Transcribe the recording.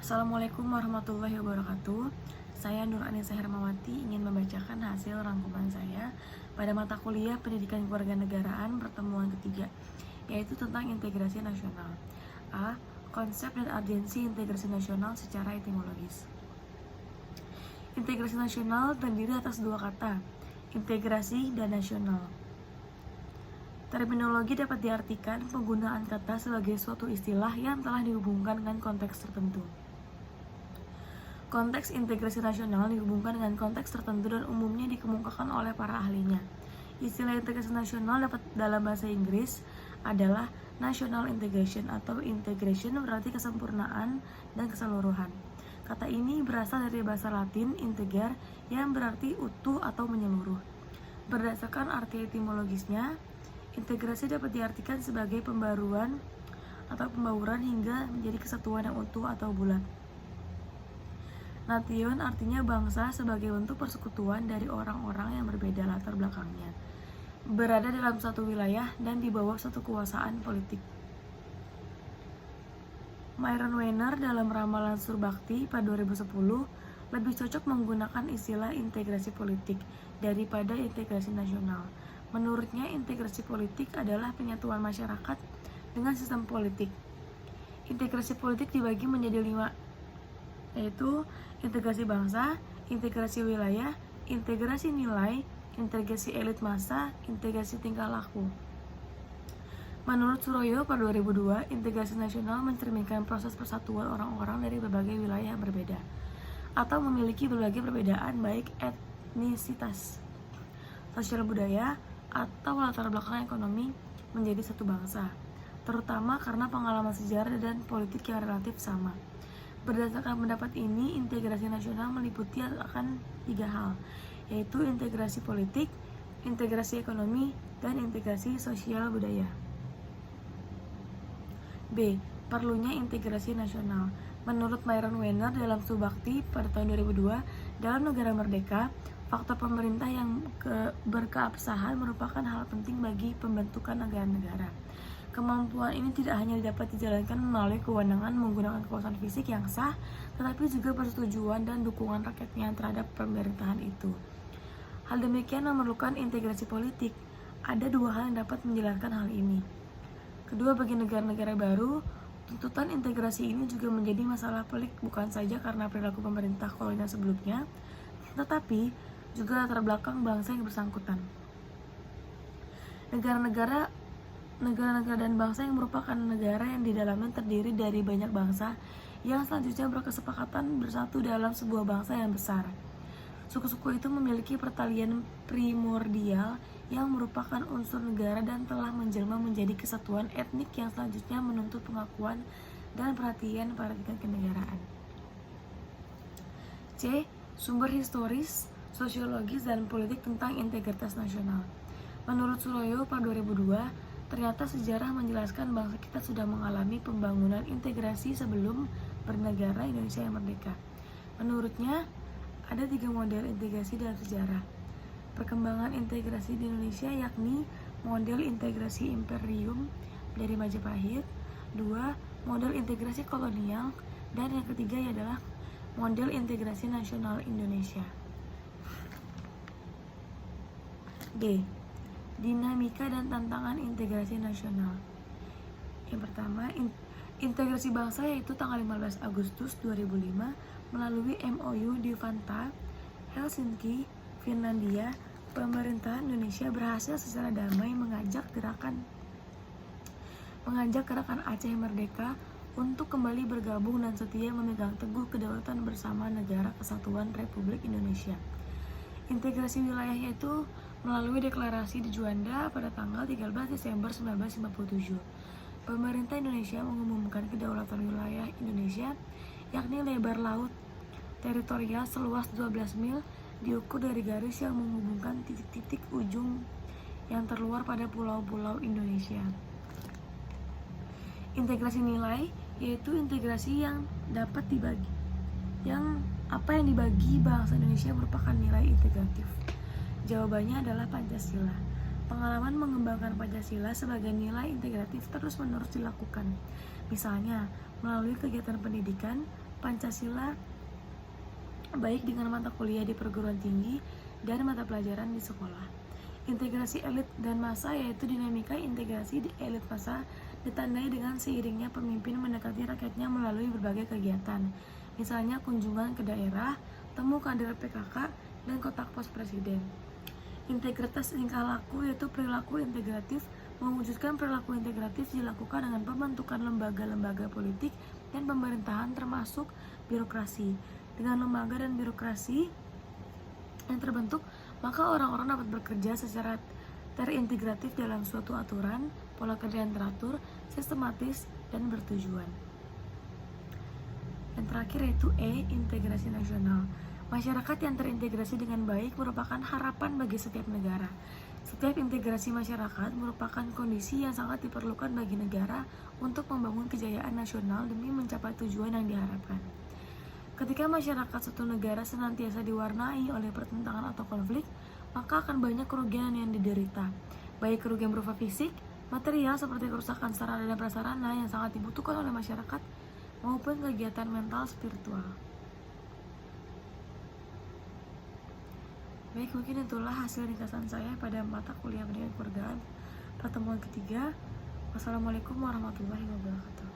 Assalamualaikum warahmatullahi wabarakatuh. Saya Nur Anissa Hermawati ingin membacakan hasil rangkuman saya pada mata kuliah Pendidikan Kewarganegaraan pertemuan ketiga, yaitu tentang integrasi nasional. A. Konsep dan urgensi integrasi nasional secara etimologis. Integrasi nasional terdiri atas dua kata, integrasi dan nasional. Terminologi dapat diartikan penggunaan kata sebagai suatu istilah yang telah dihubungkan dengan konteks tertentu. Konteks integrasi nasional dihubungkan dengan konteks tertentu dan umumnya dikemukakan oleh para ahlinya. Istilah integrasi nasional dapat dalam bahasa Inggris adalah national integration atau integration berarti kesempurnaan dan keseluruhan. Kata ini berasal dari bahasa Latin integer yang berarti utuh atau menyeluruh. Berdasarkan arti etimologisnya, integrasi dapat diartikan sebagai pembaruan atau pembauran hingga menjadi kesatuan yang utuh atau bulat. Nation artinya bangsa sebagai bentuk persekutuan dari orang-orang yang berbeda latar belakangnya, berada dalam satu wilayah dan di bawah satu kekuasaan politik. Myron Weiner dalam ramalan Surbakti pada 2010 lebih cocok menggunakan istilah integrasi politik daripada integrasi nasional. Menurutnya, integrasi politik adalah penyatuan masyarakat dengan sistem politik. Integrasi politik dibagi menjadi 5, yaitu integrasi bangsa, integrasi wilayah, integrasi nilai, integrasi elit massa, integrasi tingkah laku. Menurut Suroyo pada 2002, integrasi nasional mencerminkan proses persatuan orang-orang dari berbagai wilayah berbeda atau memiliki berbagai perbedaan baik etnisitas, sosial budaya, atau latar belakang ekonomi menjadi satu bangsa, terutama karena pengalaman sejarah dan politik yang relatif sama. Berdasarkan pendapat ini, integrasi nasional meliputi akan 3 hal, yaitu integrasi politik, integrasi ekonomi, dan integrasi sosial budaya. B. Perlunya integrasi nasional. Menurut Myron Weiner dalam Surbakti pada tahun 2002, dalam negara merdeka, faktor pemerintah yang berkeabsahan merupakan hal penting bagi pembentukan negara-negara. Kemampuan ini tidak hanya dapat dijalankan melalui kewenangan menggunakan kekuasaan fisik yang sah, tetapi juga persetujuan dan dukungan rakyatnya terhadap pemerintahan itu. Hal demikian memerlukan integrasi politik. Ada 2 hal yang dapat menjelaskan hal ini. Kedua, bagi negara-negara baru, tuntutan integrasi ini juga menjadi masalah pelik bukan saja karena perilaku pemerintah kolonial sebelumnya, tetapi juga latar belakang bangsa yang bersangkutan. Negara-negara dan bangsa yang merupakan negara yang di dalamnya terdiri dari banyak bangsa yang selanjutnya berkesepakatan bersatu dalam sebuah bangsa yang besar. Suku-suku itu memiliki pertalian primordial yang merupakan unsur negara dan telah menjelma menjadi kesatuan etnik yang selanjutnya menuntut pengakuan dan perhatian pada tingkat kenegaraan. C. Sumber historis, sosiologis, dan politik tentang integritas nasional. Menurut Suroyo pada 2002, ternyata sejarah menjelaskan bangsa kita sudah mengalami pembangunan integrasi sebelum bernegara Indonesia yang merdeka. Menurutnya, ada 3 model integrasi dalam sejarah. Perkembangan integrasi di Indonesia yakni model integrasi imperium dari Majapahit, 2. Model integrasi kolonial, dan yang ketiga adalah model integrasi nasional Indonesia. D. Dinamika dan tantangan integrasi nasional. Yang pertama, integrasi bangsa, yaitu tanggal 15 Agustus 2005 melalui MOU di Vantaa, Helsinki, Finlandia. Pemerintahan Indonesia berhasil secara damai mengajak gerakan Aceh Merdeka untuk kembali bergabung dan setia memegang teguh kedaulatan bersama Negara Kesatuan Republik Indonesia. Integrasi wilayah itu melalui deklarasi di Juanda pada tanggal 13 Desember 1957. Pemerintah Indonesia mengumumkan kedaulatan wilayah Indonesia, yakni lebar laut teritorial seluas 12 mil diukur dari garis yang menghubungkan titik-titik ujung yang terluar pada pulau-pulau Indonesia. Integrasi nilai, yaitu integrasi yang dapat dibagi. Apa yang dibagi bangsa Indonesia merupakan nilai integratif. Jawabannya adalah Pancasila. Pengalaman mengembangkan Pancasila sebagai nilai integratif terus-menerus dilakukan. Misalnya, melalui kegiatan pendidikan, Pancasila baik dengan mata kuliah di perguruan tinggi dan mata pelajaran di sekolah. Integrasi elit dan massa, yaitu dinamika integrasi di elit massa ditandai dengan seiringnya pemimpin mendekati rakyatnya melalui berbagai kegiatan, misalnya kunjungan ke daerah, temu kader PKK, dan kotak pos presiden. Integritas tingkah laku, yaitu perilaku integratif. Mewujudkan perilaku integratif dilakukan dengan pembentukan lembaga-lembaga politik dan pemerintahan termasuk birokrasi. Dengan lembaga dan birokrasi yang terbentuk, maka orang-orang dapat bekerja secara terintegratif dalam suatu aturan, pola kerja yang teratur, sistematis, dan bertujuan. Yang terakhir yaitu E, integrasi nasional. Masyarakat yang terintegrasi dengan baik merupakan harapan bagi setiap negara. Setiap integrasi masyarakat merupakan kondisi yang sangat diperlukan bagi negara untuk membangun kejayaan nasional demi mencapai tujuan yang diharapkan. Ketika masyarakat suatu negara senantiasa diwarnai oleh pertentangan atau konflik, maka akan banyak kerugian yang diderita, baik kerugian berupa fisik, material seperti kerusakan sarana dan prasarana yang sangat dibutuhkan oleh masyarakat, maupun kegiatan mental spiritual. Baik, mungkin itulah hasil ringkasan saya pada mata kuliah pendidikan kewargaan pertemuan ketiga. Wassalamualaikum warahmatullahi wabarakatuh.